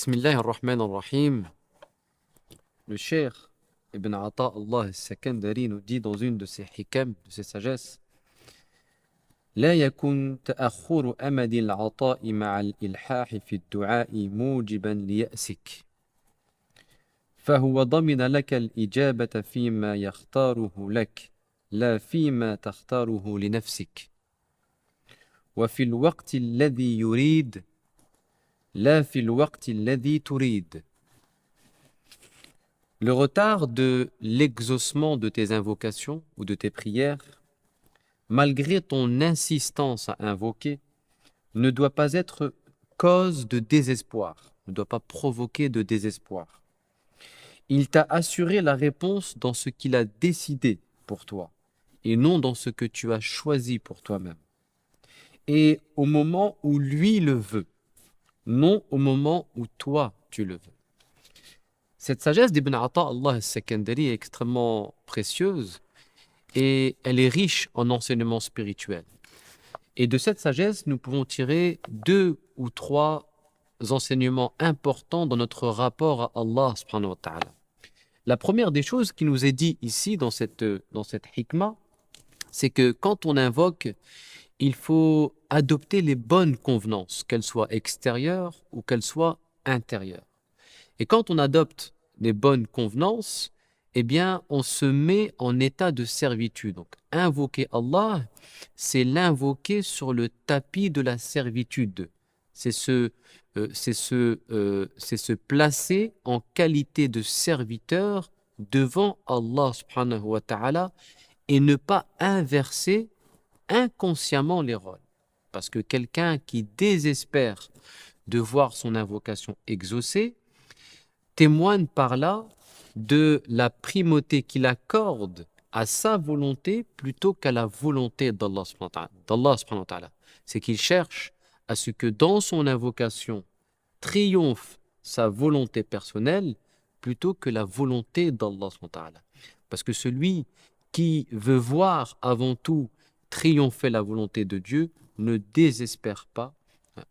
Bismillah ar-Rahman ar-Rahim. Le cheikh Ibn Ata Allah al-Sakandari nous dit dans une de ses hikam, de ses sagesses: لا يكن تأخر أمد العطاء مع الإلحاح في الدعاء موجبا ليأسك فهو ضمن لك الإجابة فيما يختاره لك لا فيما تختاره لنفسك وفي الوقت الذي يريد لا في الوقت الذي تريد. Le retard de l'exaucement de tes invocations ou de tes prières, malgré ton insistance à invoquer, ne doit pas être cause de désespoir, ne doit pas provoquer de désespoir. Il t'a assuré la réponse dans ce qu'il a décidé pour toi et non dans ce que tu as choisi pour toi-même. Et au moment où lui le veut, non au moment où toi tu le veux. Cette sagesse d'Ibn Ata Allah al-Sakandari est extrêmement précieuse et elle est riche en enseignements spirituels. Et de cette sagesse, nous pouvons tirer 2 ou 3 enseignements importants dans notre rapport à Allah subhanahu wa ta'ala. La première des choses qui nous est dit ici dans cette hikmah, c'est que quand on invoque, il faut adopter les bonnes convenances, qu'elles soient extérieures ou qu'elles soient intérieures. Et quand on adopte les bonnes convenances, eh bien, on se met en état de servitude. Donc, invoquer Allah, c'est l'invoquer sur le tapis de la servitude. C'est se placer en qualité de serviteur devant Allah subhanahu wa ta'ala et ne pas inverser inconsciemment les rôles. Parce que quelqu'un qui désespère de voir son invocation exaucée témoigne par là de la primauté qu'il accorde à sa volonté plutôt qu'à la volonté d'Allah subhanahu wa ta'ala. C'est qu'il cherche à ce que dans son invocation triomphe sa volonté personnelle plutôt que la volonté d'Allah subhanahu wa ta'ala. Parce que celui qui veut voir avant tout triompher la volonté de Dieu ne désespère pas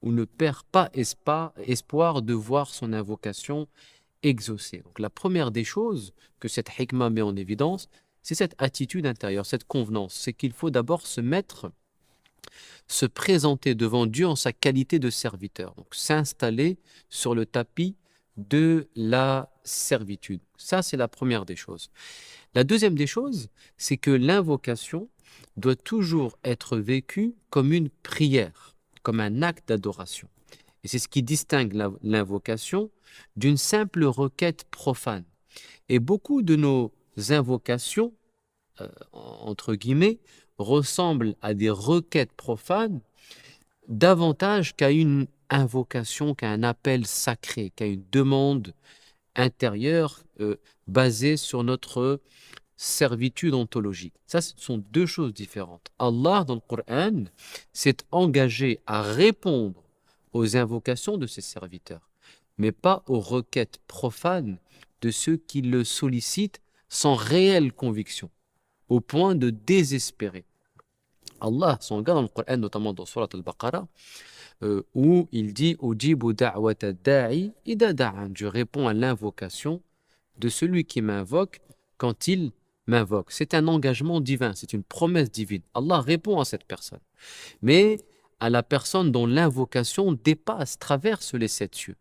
ou ne perd pas espoir de voir son invocation exaucée. Donc la première des choses que cette hikmah met en évidence, c'est cette attitude intérieure, cette convenance. C'est qu'il faut d'abord se présenter devant Dieu en sa qualité de serviteur. Donc s'installer sur le tapis de la servitude. Ça, c'est la première des choses. La deuxième des choses, c'est que l'invocation doit toujours être vécue comme une prière, comme un acte d'adoration. Et c'est ce qui distingue l'invocation d'une simple requête profane. Et beaucoup de nos invocations, entre guillemets, ressemblent à des requêtes profanes davantage qu'à une invocation, qu'à un appel sacré, qu'à une demande intérieure basée sur notre servitude ontologique. Ça, ce sont 2 choses différentes. Allah, dans le Coran, s'est engagé à répondre aux invocations de ses serviteurs, mais pas aux requêtes profanes de ceux qui le sollicitent sans réelle conviction, au point de désespérer. Allah s'engage dans le Coran, notamment dans Surat al-Baqarah, où il dit « Ujibu da'wata da'i ida da'an » Je réponds à l'invocation de celui qui m'invoque quand il m'invoque. C'est un engagement divin, c'est une promesse divine. Allah répond à cette personne. Mais à la personne dont l'invocation dépasse, traverse les 7 cieux.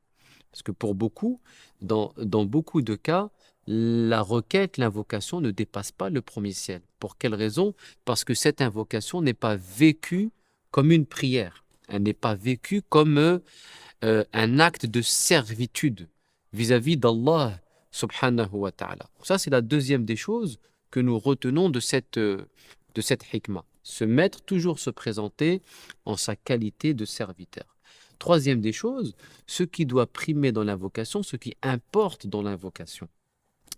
Parce que pour beaucoup, dans beaucoup de cas, la requête, l'invocation ne dépasse pas le premier ciel. Pour quelle raison? Parce que cette invocation n'est pas vécue comme une prière. Elle n'est pas vécue comme un acte de servitude vis-à-vis d'Allah subhanahu wa ta'ala. Ça, c'est la deuxième des choses que nous retenons de cette hikmah. Toujours se présenter en sa qualité de serviteur. Troisième des choses, ce qui doit primer dans l'invocation, ce qui importe dans l'invocation,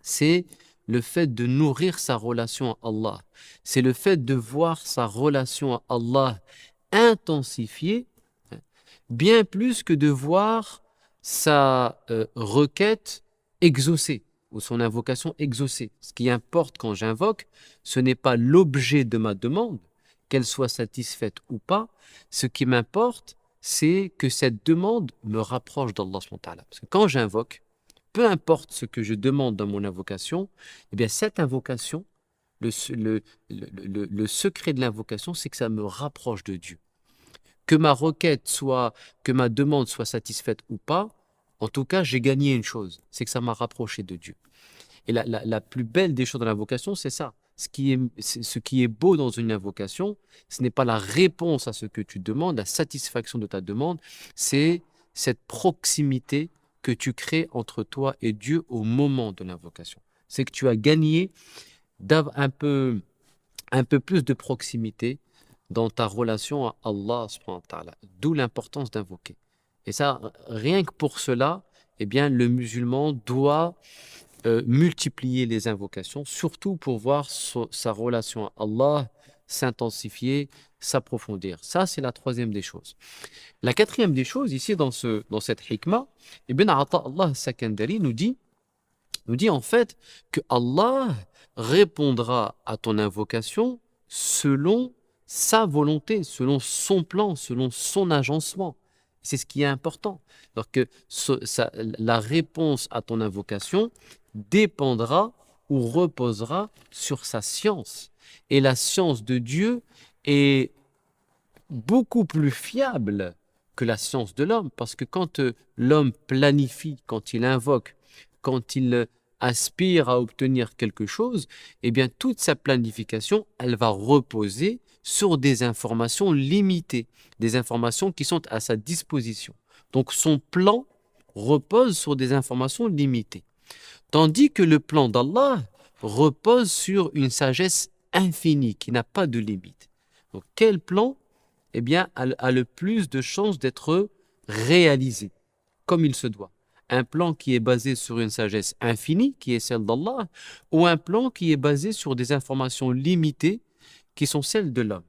c'est le fait de nourrir sa relation à Allah. C'est le fait de voir sa relation à Allah intensifiée, bien plus que de voir sa requête exaucée ou son invocation exaucée. Ce qui importe quand j'invoque, ce n'est pas l'objet de ma demande, qu'elle soit satisfaite ou pas. Ce qui m'importe, c'est que cette demande me rapproche d'Allah subhanahu wa ta'ala. Parce que quand j'invoque, peu importe ce que je demande dans mon invocation, eh bien cette invocation, le secret de l'invocation, c'est que ça me rapproche de Dieu. Que ma requête soit, que ma demande soit satisfaite ou pas, en tout cas, j'ai gagné une chose, c'est que ça m'a rapproché de Dieu. Et la plus belle des choses dans l'invocation, c'est ça. Ce qui est beau dans une invocation, ce n'est pas la réponse à ce que tu demandes, la satisfaction de ta demande, c'est cette proximité que tu crées entre toi et Dieu au moment de l'invocation. C'est que tu as gagné un peu plus de proximité dans ta relation à Allah subhanahu wa ta'ala. D'où l'importance d'invoquer. Et ça, rien que pour cela, eh bien, le musulman doit multiplier les invocations, surtout pour voir sa relation à Allah s'intensifier, s'approfondir. Ça, c'est la troisième des choses. La quatrième des choses, ici, dans cette hikmah, Ibn Ata Allah Sakandari nous dit en fait que Allah répondra à ton invocation selon sa volonté, selon son plan, selon son agencement. C'est ce qui est important. Alors que la réponse à ton invocation dépendra ou reposera sur sa science. Et la science de Dieu est beaucoup plus fiable que la science de l'homme, parce que quand l'homme planifie, quand il invoque, quand il aspire à obtenir quelque chose, eh bien toute sa planification, elle va reposer sur des informations limitées, des informations qui sont à sa disposition. Donc son plan repose sur des informations limitées. Tandis que le plan d'Allah repose sur une sagesse infinie qui n'a pas de limite. Donc quel plan, eh bien, a le plus de chances d'être réalisé comme il se doit? Un plan qui est basé sur une sagesse infinie, qui est celle d'Allah, ou un plan qui est basé sur des informations limitées, qui sont celles de l'homme.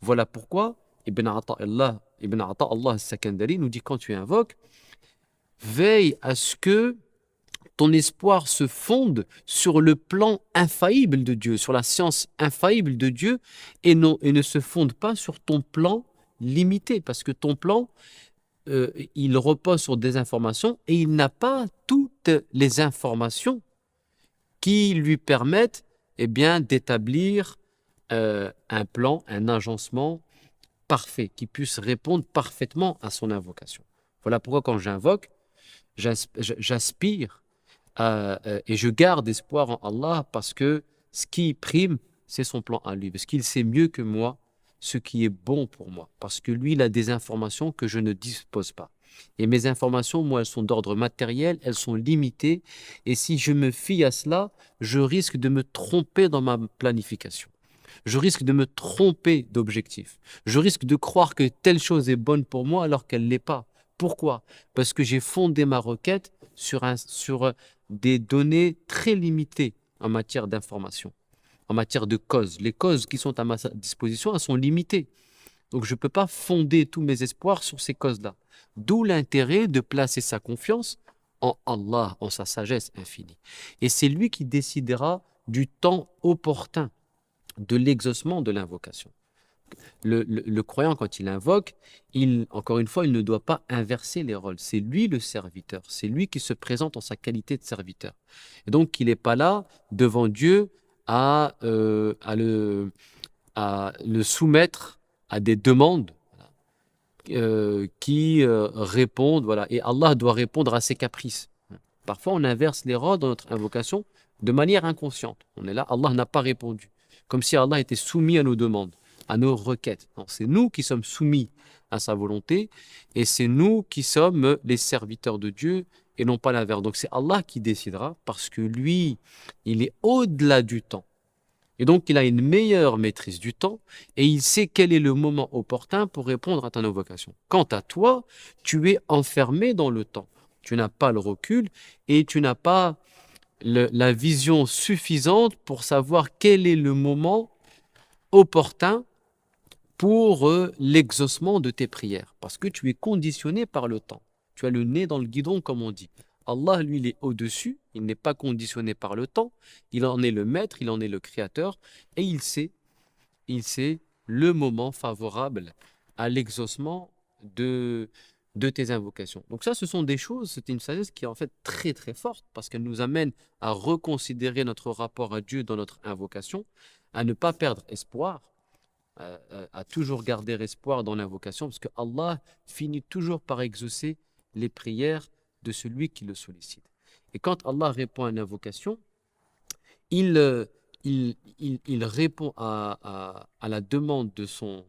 Voilà pourquoi Ibn Ata Allah Sakandari nous dit, quand tu invoques, veille à ce que ton espoir se fonde sur le plan infaillible de Dieu, sur la science infaillible de Dieu, et ne se fonde pas sur ton plan limité, parce que ton plan, il repose sur des informations et il n'a pas toutes les informations qui lui permettent, eh bien, d'établir un plan, un agencement parfait, qui puisse répondre parfaitement à son invocation. Voilà pourquoi quand j'invoque, j'aspire et je garde espoir en Allah, parce que ce qui prime, c'est son plan à lui, parce qu'il sait mieux que moi ce qui est bon pour moi, parce que lui, il a des informations que je ne dispose pas. Et mes informations, moi, elles sont d'ordre matériel, elles sont limitées, et si je me fie à cela, je risque de me tromper dans ma planification. Je risque de me tromper d'objectif. Je risque de croire que telle chose est bonne pour moi alors qu'elle ne l'est pas. Pourquoi? Parce que j'ai fondé ma requête sur des données très limitées en matière d'information, en matière de causes. Les causes qui sont à ma disposition, elles sont limitées. Donc je ne peux pas fonder tous mes espoirs sur ces causes-là. D'où l'intérêt de placer sa confiance en Allah, en sa sagesse infinie. Et c'est lui qui décidera du temps opportun de l'exaucement de l'invocation. Le croyant, quand il invoque, encore une fois, il ne doit pas inverser les rôles. C'est lui le serviteur. C'est lui qui se présente en sa qualité de serviteur. Et donc, il n'est pas là devant Dieu à le soumettre à des demandes qui répondent. Voilà. Et Allah doit répondre à ses caprices. Parfois, on inverse les rôles dans notre invocation de manière inconsciente. On est là, Allah n'a pas répondu. Comme si Allah était soumis à nos demandes, à nos requêtes. Non, c'est nous qui sommes soumis à sa volonté, et c'est nous qui sommes les serviteurs de Dieu et non pas l'inverse. Donc c'est Allah qui décidera, parce que lui, il est au-delà du temps. Et donc il a une meilleure maîtrise du temps, et il sait quel est le moment opportun pour répondre à ta invocation. Quant à toi, tu es enfermé dans le temps. Tu n'as pas le recul et tu n'as pas la vision suffisante pour savoir quel est le moment opportun pour l'exaucement de tes prières, parce que tu es conditionné par le temps. Tu as le nez dans le guidon, comme on dit. Allah, lui, il est au-dessus, il n'est pas conditionné par le temps, il en est le maître, il en est le créateur, et il sait le moment favorable à l'exaucement de, de tes invocations. Donc ça, ce sont des choses, c'est une sagesse qui est en fait très très forte parce qu'elle nous amène à reconsidérer notre rapport à Dieu dans notre invocation, à ne pas perdre espoir, à toujours garder espoir dans l'invocation parce que Allah finit toujours par exaucer les prières de celui qui le sollicite. Et quand Allah répond à une invocation, il, euh, il répond à la demande de son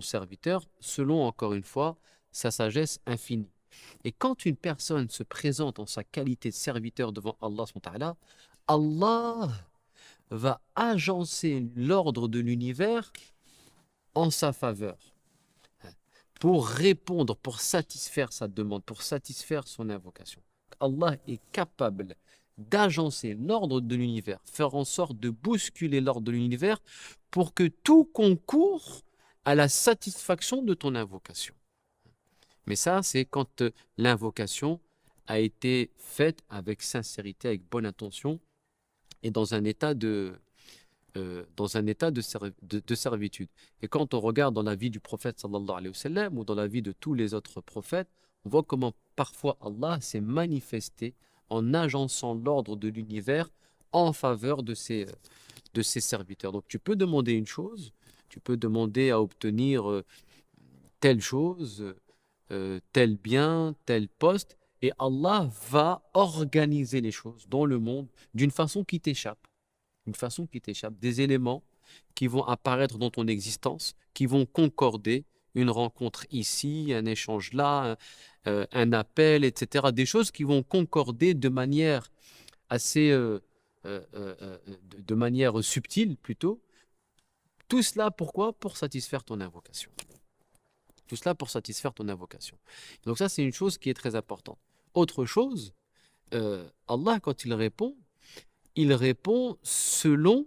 serviteur selon, encore une fois, sa sagesse infinie. Et quand une personne se présente en sa qualité de serviteur devant Allah, subhanahu wa ta'ala, Allah va agencer l'ordre de l'univers en sa faveur pour répondre, pour satisfaire sa demande, pour satisfaire son invocation. Allah est capable d'agencer l'ordre de l'univers, faire en sorte de bousculer l'ordre de l'univers pour que tout concourt à la satisfaction de ton invocation. Mais ça, c'est quand l'invocation a été faite avec sincérité, avec bonne intention et dans un état de servitude. Et quand on regarde dans la vie du prophète sallallahu alayhi wa sallam ou dans la vie de tous les autres prophètes, on voit comment parfois Allah s'est manifesté en agençant l'ordre de l'univers en faveur de ses serviteurs. Donc tu peux demander une chose, tu peux demander à obtenir telle chose, tel bien, tel poste, et Allah va organiser les choses dans le monde d'une façon qui t'échappe. Une façon qui t'échappe, des éléments qui vont apparaître dans ton existence, qui vont concorder, une rencontre ici, un échange là, un appel, etc. Des choses qui vont concorder de manière assez, de manière subtile plutôt. Tout cela pourquoi? Pour satisfaire ton invocation. Tout cela pour satisfaire ton invocation. Donc ça, c'est une chose qui est très importante. Autre chose, Allah, quand il répond selon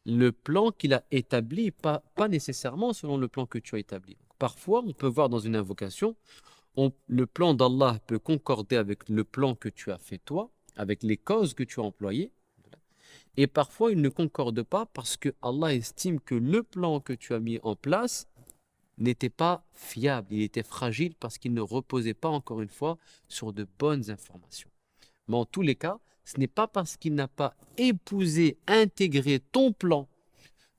le plan qu'il a établi, pas nécessairement selon le plan que tu as établi. Parfois, on peut voir dans une invocation, le plan d'Allah peut concorder avec le plan que tu as fait toi, avec les causes que tu as employées. Et parfois, il ne concorde pas parce que Allah estime que le plan que tu as mis en place n'était pas fiable, il était fragile parce qu'il ne reposait pas, encore une fois, sur de bonnes informations. Mais en tous les cas, ce n'est pas parce qu'il n'a pas épousé, intégré ton plan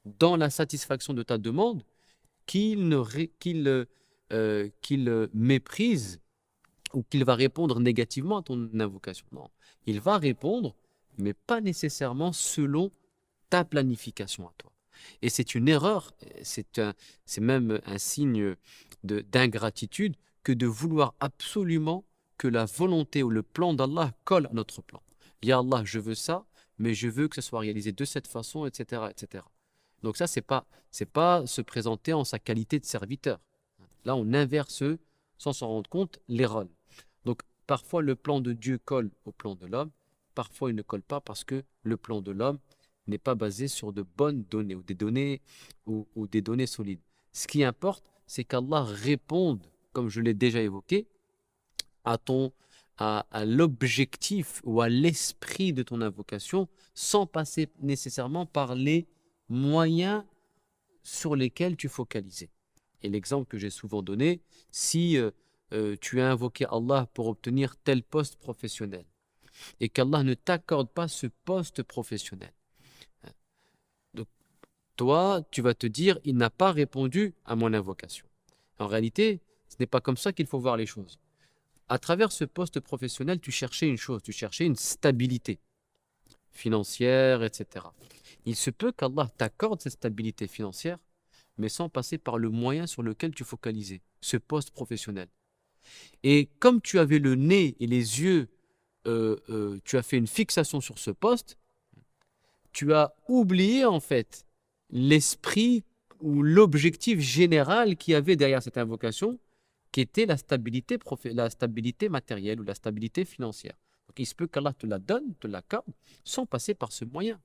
dans la satisfaction de ta demande qu'il méprise ou qu'il va répondre négativement à ton invocation. Non, il va répondre, mais pas nécessairement selon ta planification à toi. Et c'est une erreur, c'est même un signe d'ingratitude que de vouloir absolument que la volonté ou le plan d'Allah colle à notre plan. Ya Allah, je veux ça, mais je veux que ça soit réalisé de cette façon, etc., etc. Donc ça, c'est pas se présenter en sa qualité de serviteur. Là, on inverse, sans s'en rendre compte, les rôles. Donc, parfois, le plan de Dieu colle au plan de l'homme. Parfois, il ne colle pas parce que le plan de l'homme n'est pas basé sur de bonnes données ou des données solides. Ce qui importe, c'est qu'Allah réponde, comme je l'ai déjà évoqué, à l'objectif ou à l'esprit de ton invocation sans passer nécessairement par les moyens sur lesquels tu focalises. Et l'exemple que j'ai souvent donné, si tu as invoqué Allah pour obtenir tel poste professionnel et qu'Allah ne t'accorde pas ce poste professionnel, donc toi, tu vas te dire, il n'a pas répondu à mon invocation. En réalité, ce n'est pas comme ça qu'il faut voir les choses. À travers ce poste professionnel, tu cherchais une chose, tu cherchais une stabilité financière, etc. Il se peut qu'Allah t'accorde cette stabilité financière, mais sans passer par le moyen sur lequel tu focalisais, ce poste professionnel. Et comme tu avais le nez et les yeux, tu as fait une fixation sur ce poste, tu as oublié en fait l'esprit ou l'objectif général qu'il y avait derrière cette invocation, qui était la stabilité matérielle ou la stabilité financière. Donc il se peut qu'Allah te la donne, te l'accorde, sans passer par ce moyen.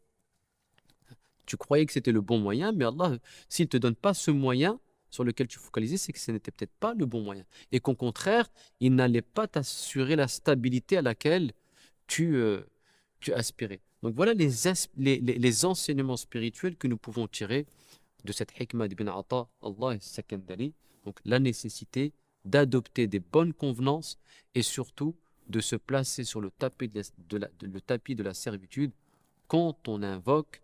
Tu croyais que c'était le bon moyen, mais Allah, s'il ne te donne pas ce moyen sur lequel tu focalisais, c'est que ce n'était peut-être pas le bon moyen. Et qu'au contraire, il n'allait pas t'assurer la stabilité à laquelle tu aspirais. Donc voilà les enseignements spirituels que nous pouvons tirer de cette hikmah d'Ibn Atta, Allah Sakandari, donc la nécessité d'adopter des bonnes convenances et surtout de se placer sur le tapis le tapis de la servitude quand on invoque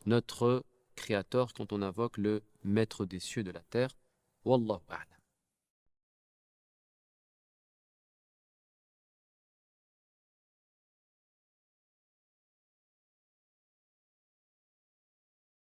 notre Créateur, quand on invoque le Maître des cieux et de la terre. Wallahu a'lam.